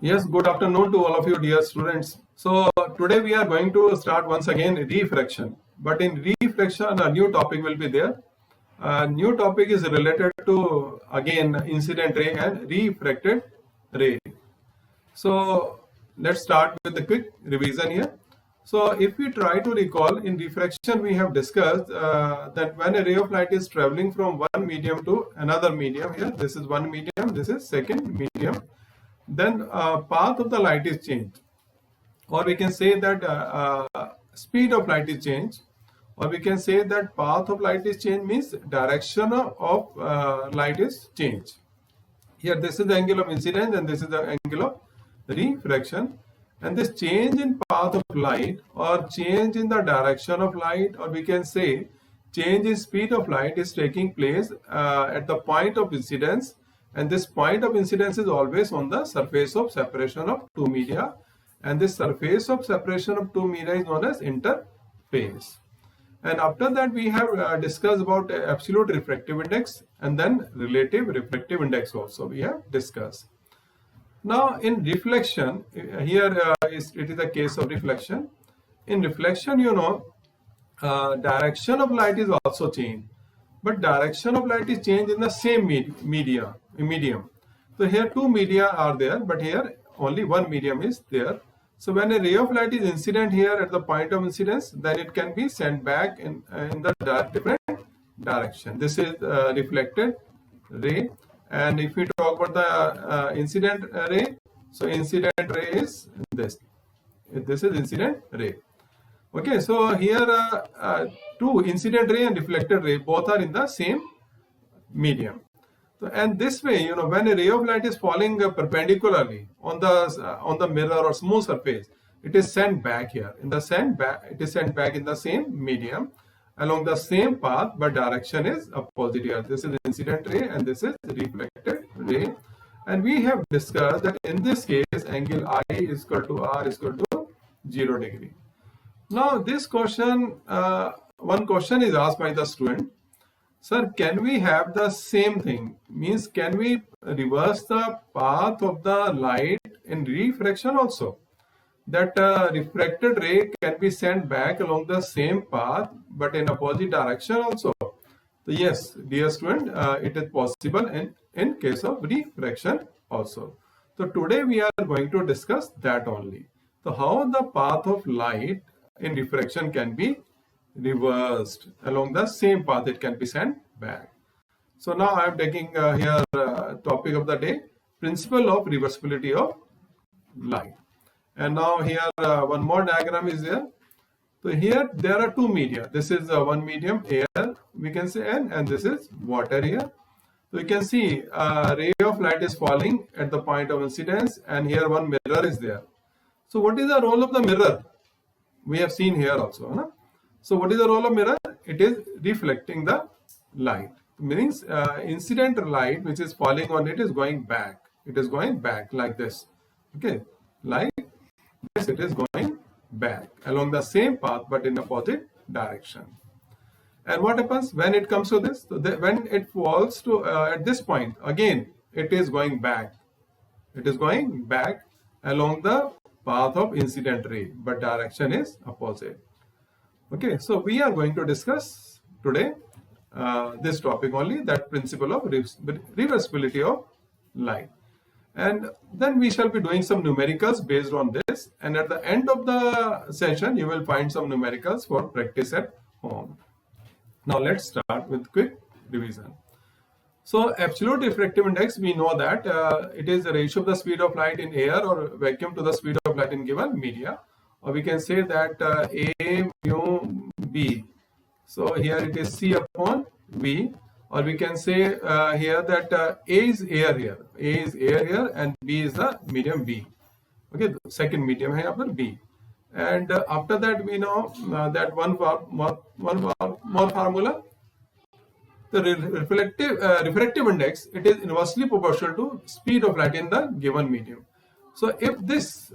Yes, good afternoon to all of you, dear students. So today we are going to start once again refraction. But in refraction, a new topic will be there. A new topic is related to again incident ray and refracted ray. So let's start with a quick revision here. So if we try to recall, in refraction we have discussed that when a ray of light is traveling from one medium to another medium, here this is one medium, this is second medium, then path of the light is changed, or we can say that speed of light is changed, or we can say that path of light is changed means direction of light is changed. Here this is the angle of incidence and this is the angle of refraction, and this change in path of light or change in the direction of light, or we can say change in speed of light, is taking place at the point of incidence, and this point of incidence is always on the surface of separation of two media, and this surface of separation of two media is known as interface. And after that we have discussed about absolute refractive index, and then relative refractive index also we have discussed. Now in reflection, here it is a case of reflection. In reflection, direction of light is also changed, but direction of light is changed in the same medium. So here two media are there, but here only one medium is there. So when a ray of light is incident here at the point of incidence, then it can be sent back in the different direction. This is reflected ray. And if we talk about the incident ray, so incident ray is this. This is incident ray. Okay, so here two, incident ray and reflected ray, both are in the same medium. So, and this way, when a ray of light is falling perpendicularly on the mirror or smooth surface, it is sent back here. It is sent back in the same medium along the same path, but direction is opposite here. This is incident ray and this is reflected ray. And we have discussed that in this case, angle I is equal to R is equal to 0 degree. Now this question, one question is asked by the student. Sir, can we have the same thing? Means can we reverse the path of the light in refraction also? That refracted ray can be sent back along the same path but in opposite direction also. So yes, dear student, it is possible in case of refraction also. So today we are going to discuss that only. So how the path of light in refraction can be reversed along the same path, it can be sent back. So now I am taking here topic of the day, principle of reversibility of light. And now here one more diagram is there. So here there are two media. This is one medium, air we can say, and this is water here. So you can see a ray of light is falling at the point of incidence, and here one mirror is there. So what is the role of the mirror? We have seen here also. Huh? So what is the role of mirror? It is reflecting the light. Means incident light which is falling on it is going back. It is going back like this. Okay, like this it is going back along the same path but in opposite direction. And what happens when it comes to this? So when it falls to at this point, again it is going back. It is going back along the path of incident ray, but direction is opposite. Okay, so we are going to discuss today this topic only, that principle of reversibility of light. And then we shall be doing some numericals based on this, and at the end of the session you will find some numericals for practice at home. Now let's start with quick revision. So absolute refractive index, we know that it is the ratio of the speed of light in air or vacuum to the speed of light in given media, or we can say that A mu B. So here it is C upon V, or we can say here that A is air here. A is air here and B is the medium B. Okay, the second medium है यहाँ पर B. And after that we know that one more formula. The refractive index, it is inversely proportional to speed of light in the given medium. So if this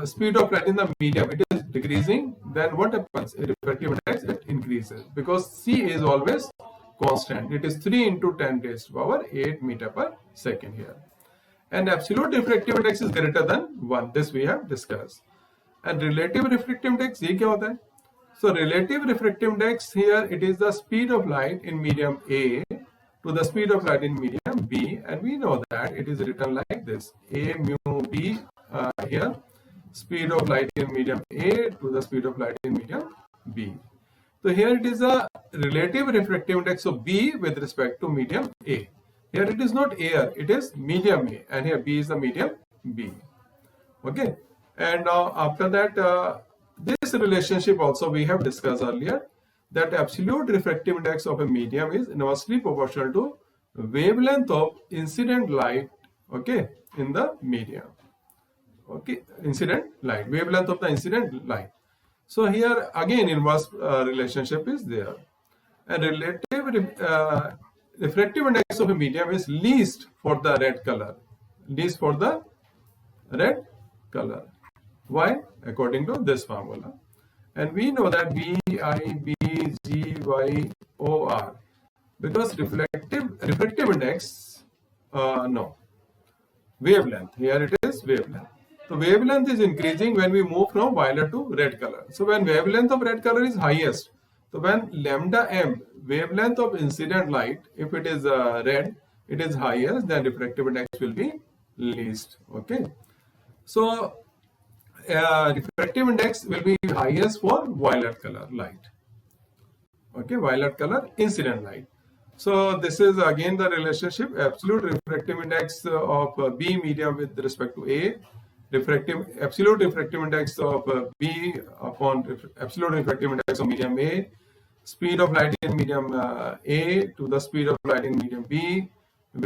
speed of light in the medium it is decreasing, then what happens? Refractive index it increases, because C is always constant. It is 3 into 10 raised to power 8 meter per second here. and absolute refractive index is greater than 1. This we have discussed. And relative refractive index, ये क्या होता है? So relative refractive index here, it is the speed of light in medium A to the speed of light in medium B, and we know that it is written like this: A mu B here, speed of light in medium A to the speed of light in medium B. So here it is a relative refractive index of B with respect to medium A. Here it is not air, it is medium A, and here B is the medium B. Okay, and now after that, this relationship also we have discussed earlier, that absolute refractive index of a medium is inversely proportional to wavelength of incident light, okay, in the medium. Okay, incident light, wavelength of the incident light. So here again inverse relationship is there. And relative refractive index of a medium is least for the red color. Least for the red color. Why? According to this formula. And we know that V, I, B, G, Y, O, R. Because refractive index, no. Wavelength. Here it is wavelength. So wavelength is increasing when we move from violet to red color. So when wavelength of red color is highest, so when lambda m, wavelength of incident light, if it is red, it is higher, then refractive index will be least. Okay. So refractive index will be highest for violet color light. Okay, violet color incident light. So this is again the relationship: absolute refractive index of B medium with respect to A, absolute refractive index of B upon absolute refractive index of medium A, speed of light in medium A to the speed of light in medium B,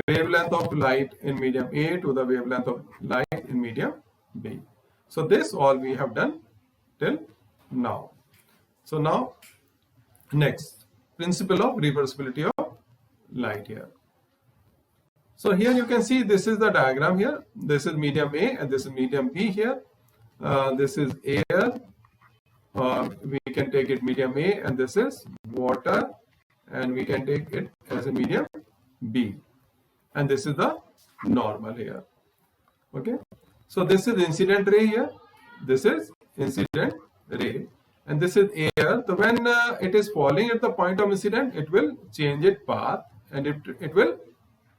wavelength of light in medium A to the wavelength of light in medium B. So this all we have done till now. So now next, principle of reversibility of light here. So here you can see this is the diagram here. This is medium A and this is medium B here. This is air, or we can take it medium A, and this is water, and we can take it as a medium B. And this is the normal here. Okay. So this is incident ray here. This is incident ray. And this is air. So when it is falling at the point of incident, it will change its path and it will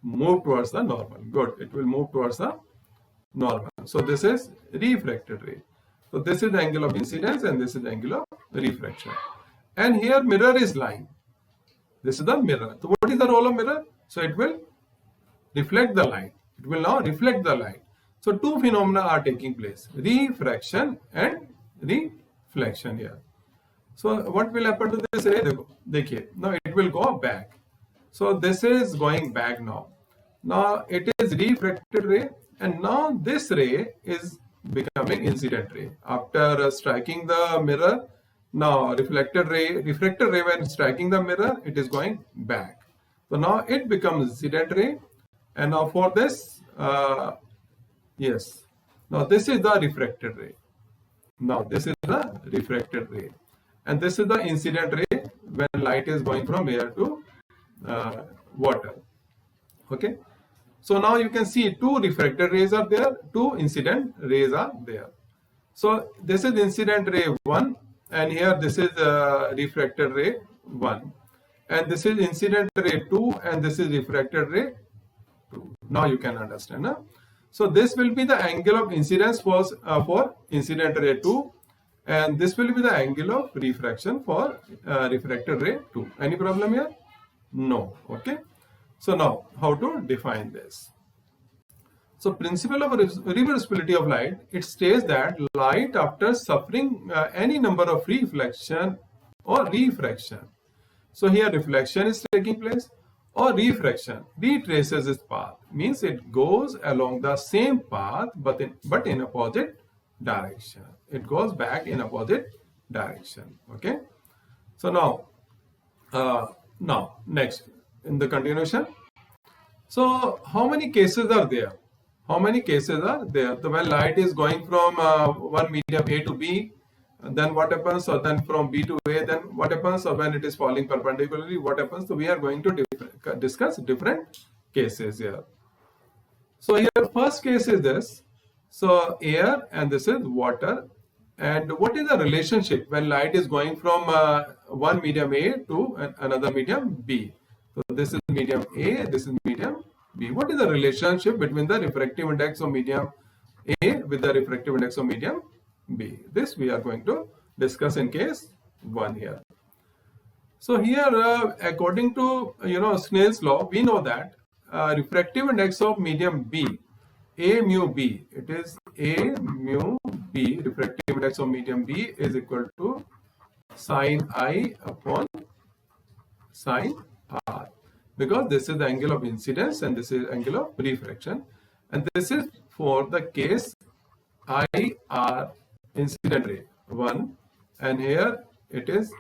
move towards the normal. Good. It will move towards the normal. So this is refracted ray. So this is the angle of incidence and this is the angle of refraction. And here mirror is lying. This is the mirror. So what is the role of mirror? So it will reflect the light. It will now reflect the light. So two phenomena are taking place: refraction and reflection here. So what will happen to this ray? Dekhiye, now it will go back. So this is going back now. Now it is refracted ray, and now this ray is becoming incident ray. After striking the mirror, now refracted ray when striking the mirror, it is going back. So now it becomes incident ray, and now for this, yes, now this is the refracted ray. Now this is the refracted ray, and this is the incident ray when light is going from air to water. Okay. So now you can see two refracted rays are there, two incident rays are there. So this is incident ray 1, and here this is refracted ray 1, and this is incident ray 2, and this is refracted ray 2. Now you can understand. Huh? So this will be the angle of incidence for incident ray 2, and this will be the angle of refraction for refracted ray 2. Any problem here? No. Okay. So now how to define this? So principle of reversibility of light, it states that light after suffering any number of reflection or refraction. So here reflection is taking place, or refraction retraces its path, means it goes along the same path but in opposite direction. It goes back in opposite direction. Okay. So now next in the continuation. So how many cases are there? How many cases are there? So when light is going from one medium A to B, then what happens? So then from B to A, then what happens? So when it is falling perpendicularly, what happens? So we are going to discuss different cases here. So here first case is this. So air and this is water. And what is the relationship when light is going from one medium A to another medium B? So this is medium A, this is medium B. What is the relationship between the refractive index of medium A with the refractive index of medium B? This we are going to discuss in case 1 here. So here, according to Snell's law, we know that refractive index of medium B, A mu B, it is A mu B, refractive index of medium B is equal to sine I upon sine R, because this is the angle of incidence and this is angle of refraction, and this is for the case IR, incident ray 1, and here it is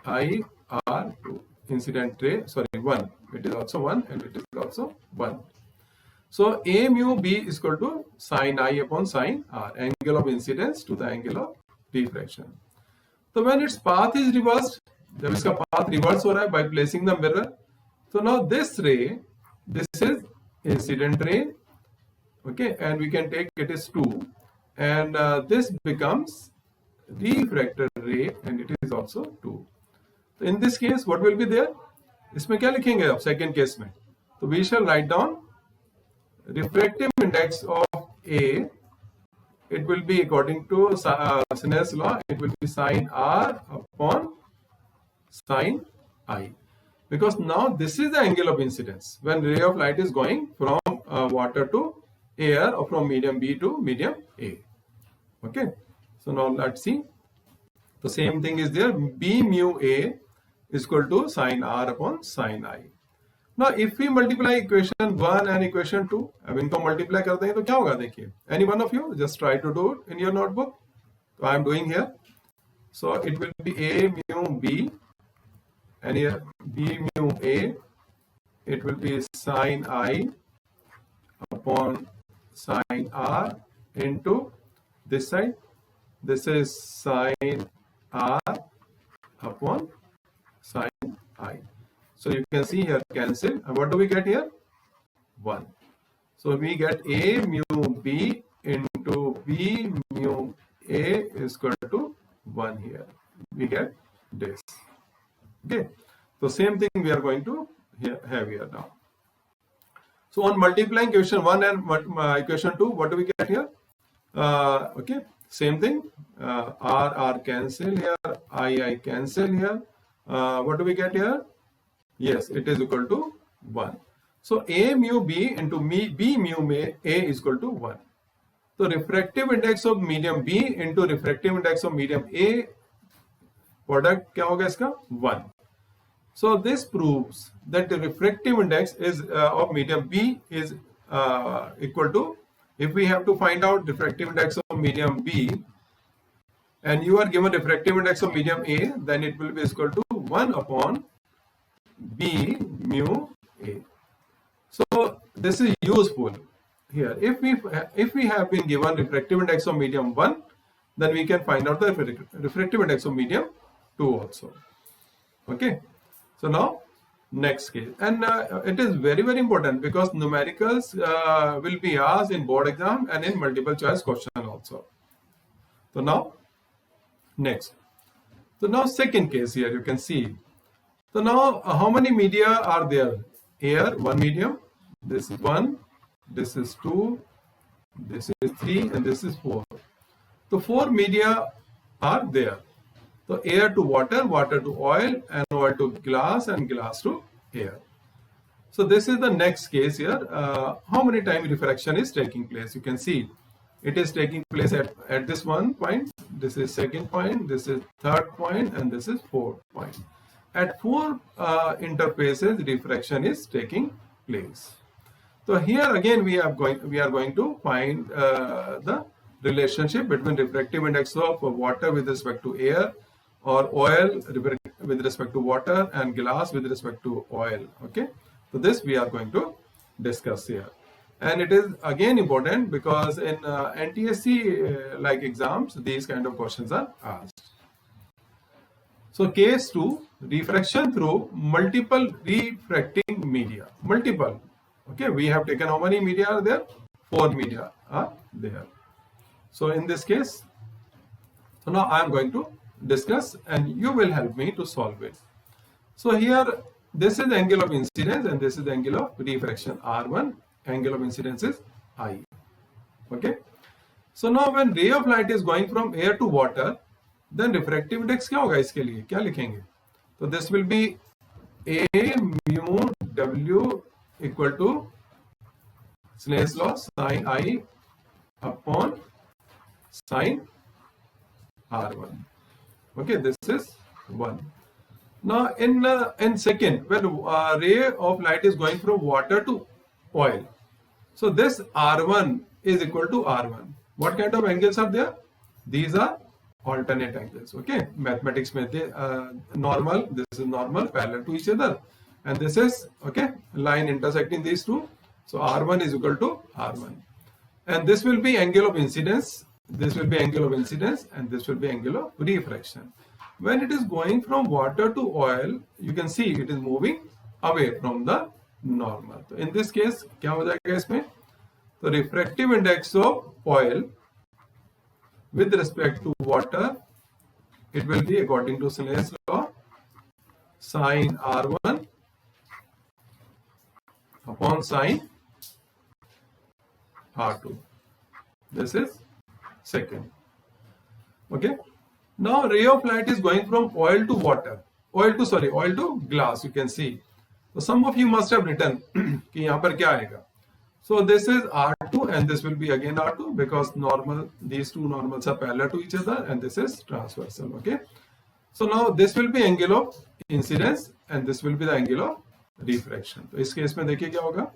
IR2, incident ray, sorry, 1. It is also 1 and it is also 1. So A mu B is equal to sine I upon sine R, angle of incidence to the angle of refraction. So when its path is reversed, जब इसका path reverse हो रहा है by placing the mirror, so now this ray, this is incident ray, okay, and we can take it is 2, and this becomes refracted ray and it is also 2. So in this case, what will be there? इसमें क्या लिखेंगे आप second case में? So we shall write down refractive index of A. It will be according to Snell's law. It will be sine R upon sine I, because now this is the angle of incidence when ray of light is going from water to air or from medium B to medium A. Okay. So now let's see. The same thing is there. B mu A is equal to sine R upon sine I. Now if we multiply equation 1 and equation 2, अब इनको multiply करते हैं तो क्या होगा देखिए. Any one of you just try to do it in your notebook. So I am doing here. So it will be A mu B, and here B mu A, it will be sine I upon sine R into this side. This is sine R upon sine I. So you can see here cancel. And what do we get here? 1. So we get A mu B into B mu A is equal to 1 here. We get this. Okay. So same thing we are going to have here now. So on multiplying equation 1 and equation 2, what do we get here? Okay. Same thing. R cancel here. I cancel here. What do we get here? Yes, it is equal to 1. So A mu B into B mu A is equal to 1. So refractive index of medium B into refractive index of medium A, product क्या होगा इसका? 1. So this proves that the refractive index is of medium B is equal to, if we have to find out refractive index of medium B and you are given refractive index of medium A, then it will be equal to 1 upon B mu A. So this is useful here. If we have been given refractive index of medium 1, then we can find out the refractive index of medium 2 also. Okay. So now next case, and it is very important because numericals will be asked in board exam and in multiple choice question also. So now next. So now second case here you can see. So now how many media are there? Air, 1 medium, this is 1, this is 2, this is 3 and this is 4. So 4 media are there. So air to water, water to oil, and oil to glass, and glass to air. So this is the next case here. How many times refraction is taking place? You can see it is taking place at this one point, this is second point, this is third point, and this is fourth point. At 4 interfaces, refraction is taking place. So here again we are going to find the relationship between refractive index of water with respect to air, or oil with respect to water, and glass with respect to oil. Okay, so this we are going to discuss here, and it is again important because in NTSC like exams these kind of questions are asked. So case 2, refraction through multiple refracting media. Multiple. Okay, we have taken how many media are there? 4 media are there. So in this case, so now I am going to discuss and you will help me to solve it. So here, this is the angle of incidence and this is the angle of refraction. R1, angle of incidence is I. Okay. So now when ray of light is going from air to water, then refractive index क्या होगा इसके लिए? क्या लिखेंगे? तो this will be A mu W equal to Snell's law sin I upon sin R1. Okay, this is 1. Now in second, when ray of light is going from water to oil, so this R1 is equal to R1. What kind of angles are there? These are alternate angles. Okay, mathematics में normal, this is normal parallel to each other, and this is okay line intersecting these two. So R1 is equal to R1, and this will be angle of incidence. This will be angle of incidence, and this will be angle of refraction. When it is going from water to oil, you can see it is moving away from the normal. So in this case, क्या हो जाएगा इसमें? तो refractive index of oil with respect to water, it will be according to Snell's law sin R1 upon sin R2. This is second. Okay. Now ray of light is going from oil to water, oil to glass. You can see. So some of you must have written कि यहाँ पर क्या आएगा. So this is R2 and this will be again R2 because normal, these two normals are parallel to each other and this is transversal. Okay. So now this will be angle of incidence and this will be the angle of refraction. तो इस case में देखिए क्या होगा.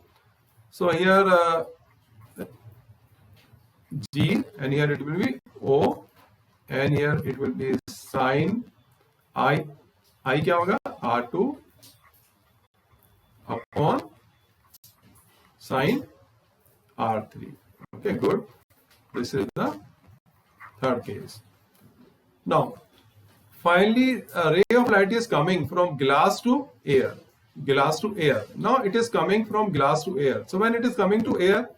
So here G and here it will be O and here it will be sin I. I क्या होगा? R2 upon sin R3. Okay, good. This is the third case. Now, finally, a ray of light is coming from glass to air. Glass to air. Now, it is coming from glass to air. So, when it is coming to air,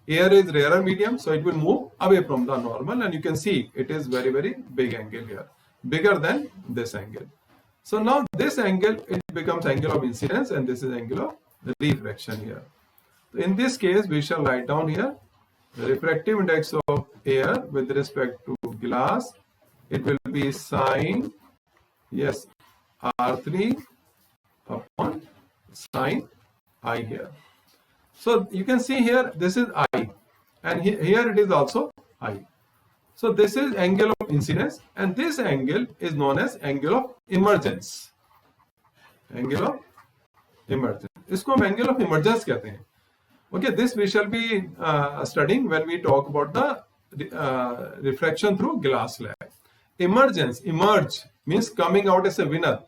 air is rarer medium, so it will move away from the normal, and you can see it is very, very big angle here, bigger than this angle. So, now this angle, it becomes angle of incidence, and this is angle of refraction here. In this case, we shall write down here the refractive index of air with respect to glass. It will be sin, yes, R3 upon sin I here. So you can see here, this is I, and here it is also I. So this is angle of incidence, and this angle is known as angle of emergence. Angle of emergence. इसको हम angle of emergence कहते हैं. Okay, this we shall be studying when we talk about the refraction through glass slab. Emergence, emerge means coming out as a winner.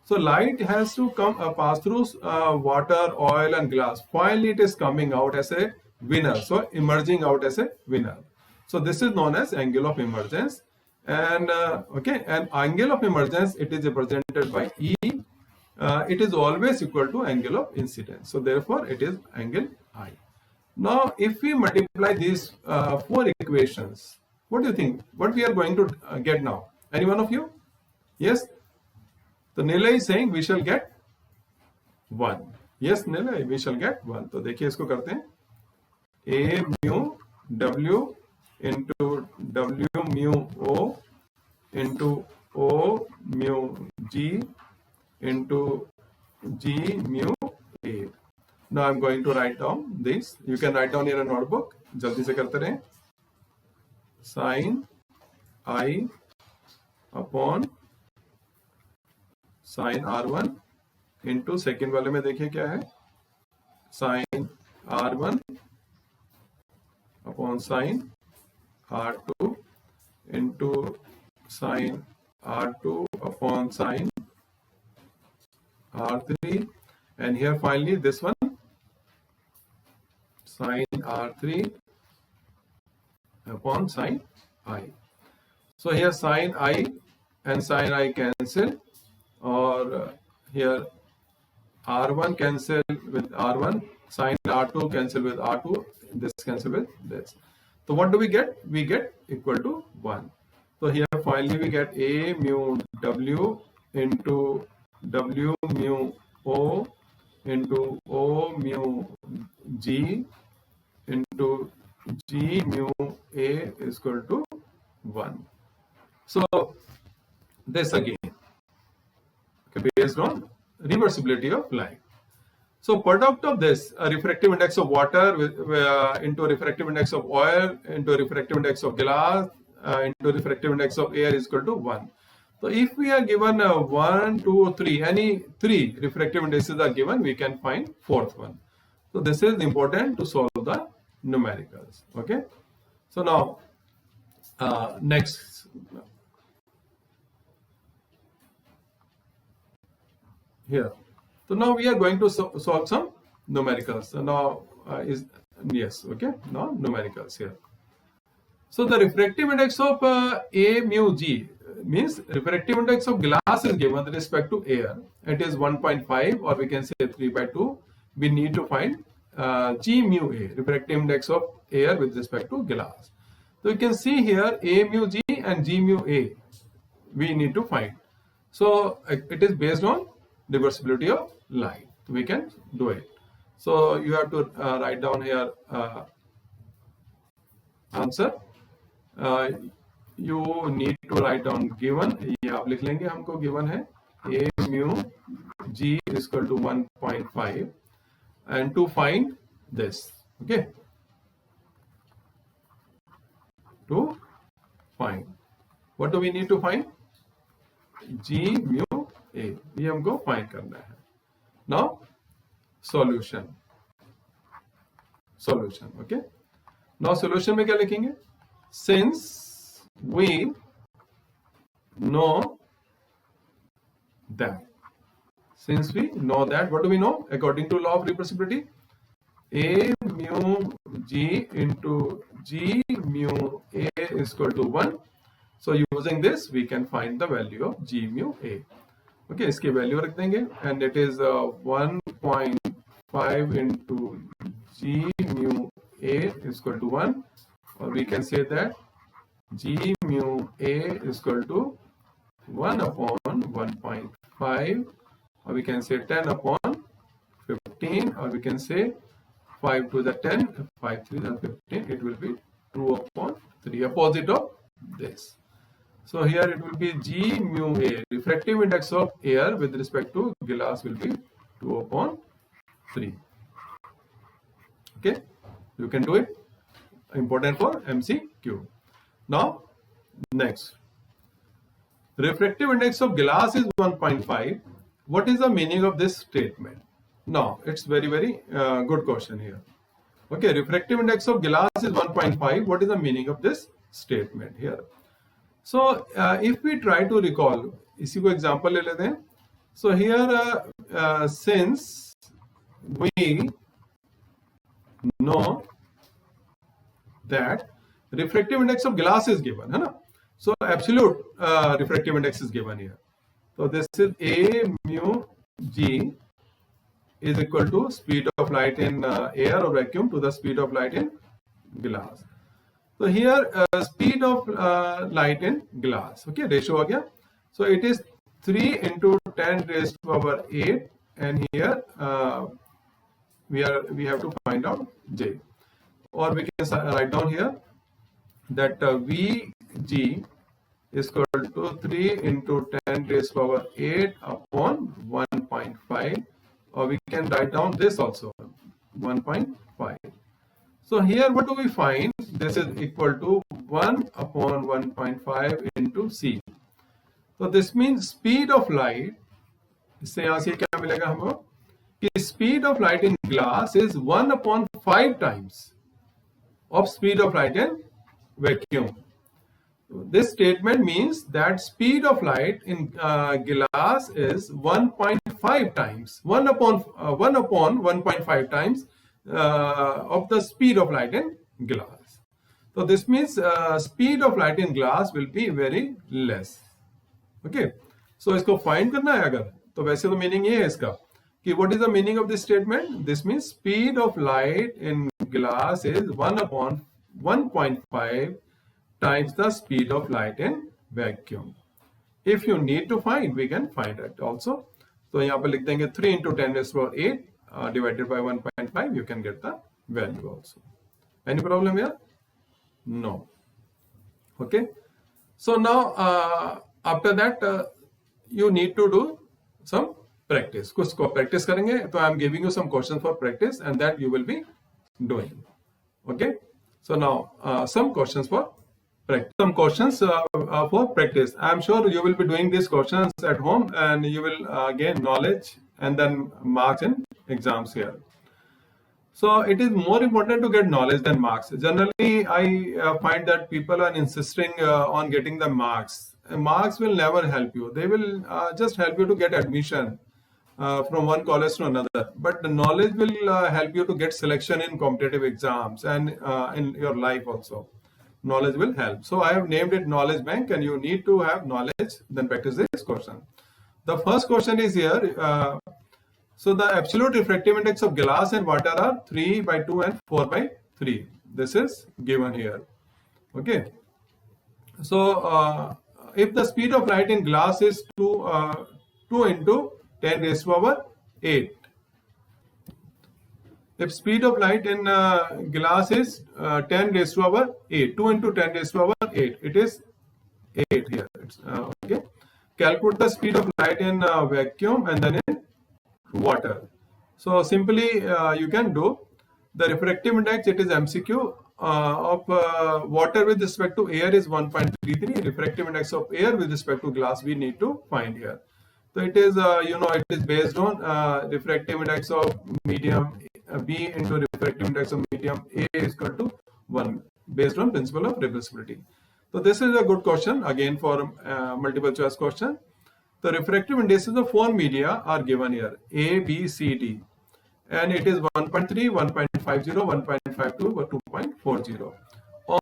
So light has to come pass through water, oil, and glass. Finally, it is coming out as a winner. So emerging out as a winner. So this is known as angle of emergence. And okay, and angle of emergence, it is represented by E. It is always equal to angle of incidence. So therefore, it is angle I. Now, if we multiply these 4 equations, what do you think? What we are going to get now? Any one of you? Yes? So Nilay is saying we shall get 1. Yes, Nilay, we shall get 1. तो देखिए इसको करते हैं. A mu W into W mu O into O mu G into G mu A. Now I'm going to write down this. You can write down in a notebook. जल्दी से करते रहें. Sin I upon sin R1 into second वाले में देखिए क्या है. Sin R1 upon sin R2 into sin R2 upon sin R3, and here finally this one sin R3 upon sin I. So here sin I and sin I cancel, or here R1 cancel with R1, sin R2 cancel with R2, this cancel with this. So what do we get? We get equal to 1. So here finally we get A mu W into W mu O into O mu G into G mu A is equal to 1. So this again, okay, based on reversibility of light. So product of this, a refractive index of water into a refractive index of oil into a refractive index of glass into a refractive index of air is equal to 1. So if we are given 1, 2, 3, any 3 refractive indices are given, we can find fourth one. So this is important to solve the numericals. Okay. So now next here. So now we are going to solve some numericals. So now okay, now numericals here. So the refractive index of A mu G means refractive index of glass is given with respect to air. It is 1.5 or we can say 3/2. We need to find G mu A, refractive index of air with respect to glass. So you can see here A mu G and G mu A we need to find. So it is based on reversibility of light. We can do it. So you have to write down here answer. You need to write down given. ये आप लिख लेंगे, हमको given है A mu G is equal to 1.5 and to find this. Okay. To find. What do we need to find? G mu A. ये हमको find करना है. Now solution. Okay. Now solution में क्या लिखेंगे? Since we know that. Since we know that, what do we know? According to law of reversibility, A mu G into G mu A is equal to 1. So using this, we can find the value of G mu A. Okay, इसकी value रख देंगे and it is 1.5 into G mu A is equal to 1, or we can say that G mu A is equal to 1 upon 1.5, or we can say 10 upon 15, or we can say 5 to the 10, 5 3 the 15, it will be 2 upon 3, opposite of this. So here it will be G mu A, refractive index of air with respect to glass will be 2 upon 3. Okay, you can do it. Important for MCQ. Now, next. Refractive index of glass is 1.5. What is the meaning of this statement? Now, it's very good question here. Okay, refractive index of glass is 1.5. What is the meaning of this statement here? So, if we try to recall, इसी को example ले लेते हैं. So here, since we know that refractive index of glass is given, है ना? So absolute refractive index is given here. So this is A mu G is equal to speed of light in air or vacuum to the speed of light in glass. So here speed of light in glass, okay, ratio हो गया. So it is 3 into 10 raised to power 8, and here we have to find out J, or we can write down here that Vg is equal to 3 into 10 raised to power 8 upon 1.5, or we can write down this also 1.5. So here what do we find? This is equal to 1 upon 1.5 into C. So this means speed of light, इससे यहाँ से क्या मिलेगा हमको कि speed of light in glass is 1 upon 5 times of speed of light in vacuum. This statement means that speed of light in glass is 1.5 times, 1 upon 1.5 times of the speed of light in glass. So this means speed of light in glass will be very less. Okay. So इसको find करना है अगर, तो वैसे तो meaning ये है इसका what is the meaning of this statement? This means speed of light in glass is 1 upon 1.5 times the speed of light in vacuum. If you need to find, we can find it also. So यहाँ पे लिख देंगे 3 into 10 raised to power 8 divided by 1.5. You can get the value also. Any problem here? No. Okay. So now after that you need to do some practice. कुछ को practice करेंगे. तो I am giving you some questions for practice and that you will be doing. Okay. So now some questions for practice. Some questions for practice. I am sure you will be doing these questions at home and you will gain knowledge and then marks in exams here. So it is more important to get knowledge than marks. Generally, I find that people are insisting on getting the marks. Marks will never help you. They will just help you to get admission from one college to another. But the knowledge will help you to get selection in competitive exams and in your life also. Knowledge will help. So I have named it Knowledge Bank, and you need to have knowledge, then practice this question. The first question is here. So the absolute refractive index of glass and water are 3 by 2 and 4 by 3. This is given here. Okay. So if the speed of light in glass is 2 into 10 raised to power 8. If speed of light in glass is 10 raised to power 8, 2 into 10 raised to power 8, it is 8 here. Okay. Calculate the speed of light in vacuum and then in water. So simply you can do the refractive index. It is MCQ of water with respect to air is 1.33. Refractive index of air with respect to glass we need to find here. So it is it is based on refractive index of medium B into refractive index of medium A is equal to 1 based on principle of reversibility. So this is a good question again for multiple choice question. The refractive indices of 4 media are given here, A, B, C, D, and it is 1.3, 1.50, 1.52 or 2.40.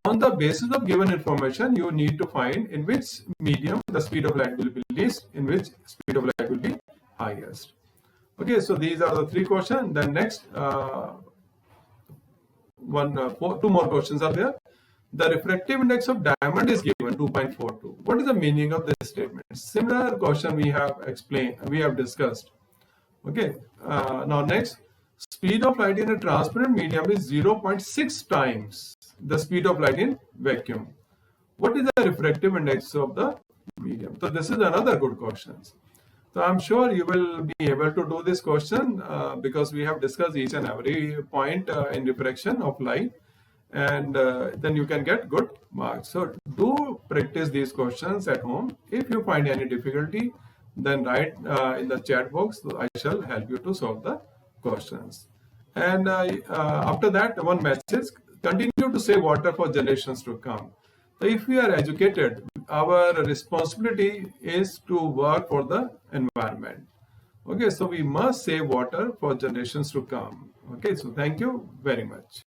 On the basis of given information, you need to find in which medium the speed of light will be least, in which speed of light will be highest. Okay, so these are the 3 questions. Then next, 2 more questions are there. The refractive index of diamond is given 2.42. What is the meaning of this statement? Similar question we have explained, we have discussed. Okay. Now next, speed of light in a transparent medium is 0.6 times the speed of light in vacuum. What is the refractive index of the medium? So this is another good question. So I'm sure you will be able to do this question because we have discussed each and every point in refraction of light. And then you can get good marks. So do practice these questions at home. If you find any difficulty, then write in the chat box. So I shall help you to solve the questions. And after that, one message: continue to save water for generations to come. So if we are educated, our responsibility is to work for the environment. Okay, so we must save water for generations to come. Okay, so thank you very much.